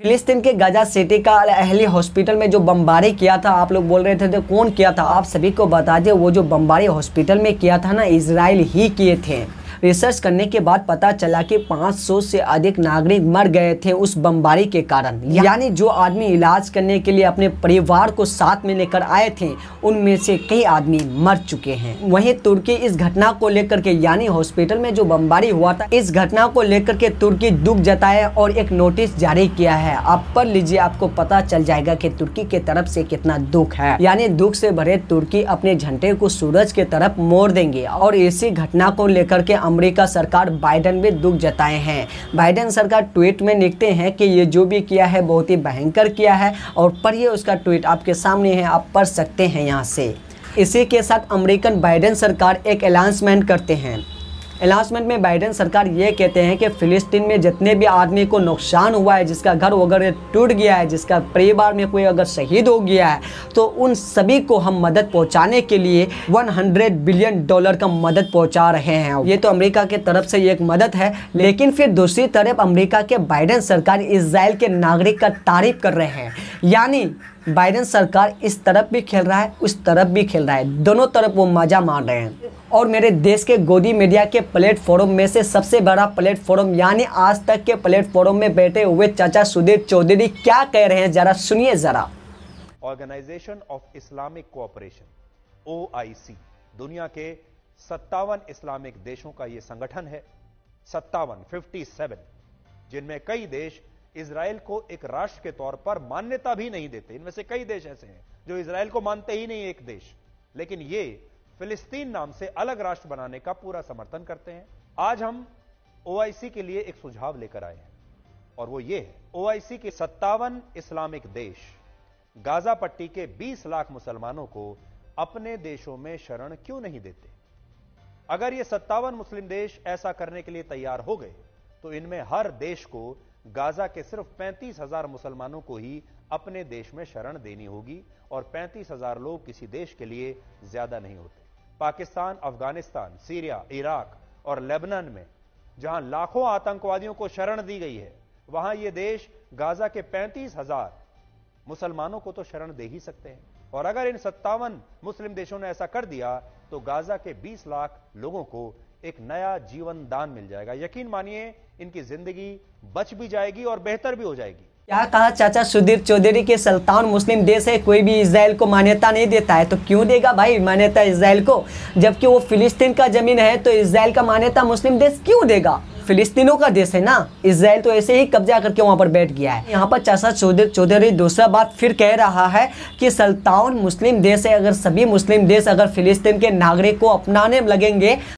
फिलिस्तीन के Gaza city का अल अहली हॉस्पिटल में जो बमबारी किया था, आप लोग बोल रहे थे तो कौन किया था। आप सभी को बता दें, वो जो बमबारी हॉस्पिटल में किया था ना, इजराइल ही किए थे। रिसर्च करने के बाद पता चला कि 500 से अधिक नागरिक मर गए थे उस बमबारी के कारण। यानी जो आदमी इलाज करने के लिए अपने परिवार को साथ में लेकर आए थे, उनमें से कई आदमी मर चुके हैं। वहीं तुर्की इस घटना को लेकर के, यानी हॉस्पिटल में जो बमबारी हुआ था, इस घटना को लेकर के तुर्की दुख जताया और एक नोटिस जारी किया है। आप पढ़ लीजिए, आपको पता चल जाएगा कि तुर्की के तरफ से कितना दुख है। यानी दुख से भरे तुर्की अपने झंडे को सूरज के तरफ मोड़ देंगे। और इसी घटना को लेकर के अमेरिका सरकार बाइडेन भी दुख जताए हैं। बाइडेन सरकार ट्वीट में लिखते हैं कि ये जो भी किया है बहुत ही भयंकर किया है। और पढ़िए उसका ट्वीट आपके सामने है, आप पढ़ सकते हैं यहाँ से। इसी के साथ अमेरिकन बाइडेन सरकार एक अनाउंसमेंट करते हैं। अनाउंसमेंट में बाइडेन सरकार ये कहते हैं कि फिलिस्तीन में जितने भी आदमी को नुकसान हुआ है, जिसका घर वगैरह टूट गया है, जिसका परिवार में कोई अगर शहीद हो गया है, तो उन सभी को हम मदद पहुंचाने के लिए $100 बिलियन का मदद पहुंचा रहे हैं। ये तो अमेरिका की तरफ से एक मदद है। लेकिन फिर दूसरी तरफ अमेरिका के बाइडेन सरकार इजराइल के नागरिक का तारीफ कर रहे हैं। यानी बाइडेन सरकार इस तरफ भी खेल रहा है, उस तरफ भी खेल रहा है, दोनों तरफ वो मजा मार रहे हैं। और मेरे देश के गोदी मीडिया के प्लेटफॉर्म में से सबसे बड़ा प्लेटफॉर्म यानी आज तक के प्लेटफॉर्म में बैठे हुए चाचा सुधीर चौधरी क्या कह रहे हैं, जरा सुनिए जरा। Organisation of Islamic cooperation OIC दुनिया के 57 इस्लामिक देशों का ये संगठन है। 57 जिनमें कई देश इजराइल को एक राष्ट्र के तौर पर मान्यता भी नहीं देते। इनमें से कई देश ऐसे हैं जो इजराइल को मानते ही नहीं एक देश, लेकिन ये फिलिस्तीन नाम से अलग राष्ट्र बनाने का पूरा समर्थन करते हैं। आज हम OIC के लिए एक सुझाव लेकर आए हैं और वो ये है, OIC के 57 इस्लामिक देश गाजा पट्टी के 20 लाख मुसलमानों को अपने देशों में शरण क्यों नहीं देते। अगर ये 57 मुस्लिम देश ऐसा करने के लिए तैयार हो गए तो इनमें हर देश को गाजा के सिर्फ 35,000 मुसलमानों को ही अपने देश में शरण देनी होगी और 35,000 लोग किसी देश के लिए ज्यादा नहीं होते। पाकिस्तान, अफगानिस्तान, सीरिया, इराक और लेबनान में जहां लाखों आतंकवादियों को शरण दी गई है, वहां ये देश गाजा के 35,000 मुसलमानों को तो शरण दे ही सकते हैं। और अगर इन 57 मुस्लिम देशों ने ऐसा कर दिया तो गाजा के 20 लाख लोगों को एक नया जीवन दान मिल जाएगा। यकीन मानिए, इनकी जिंदगी बच भी जाएगी और बेहतर भी हो जाएगी। क्या कहा चाचा सुधीर चौधरी के 57 मुस्लिम देश है, कोई भी इजराइल को मान्यता नहीं देता है। तो क्यों देगा भाई मान्यता इजराइल को, जबकि वो फिलिस्तीन का जमीन है। तो इजराइल का मान्यता मुस्लिम देश क्यों देगा, फिलिस्तीनों का देश है ना। इजराइल तो ऐसे ही कब्जा करके वहां पर बैठ गया है। यहाँ पर चाचा सुधीर चौधरी दूसरा बात फिर कह रहा है कि 57 मुस्लिम देश है, अगर सभी मुस्लिम देश अगर फिलिस्तीन के नागरिक को अपनाने लगेंगे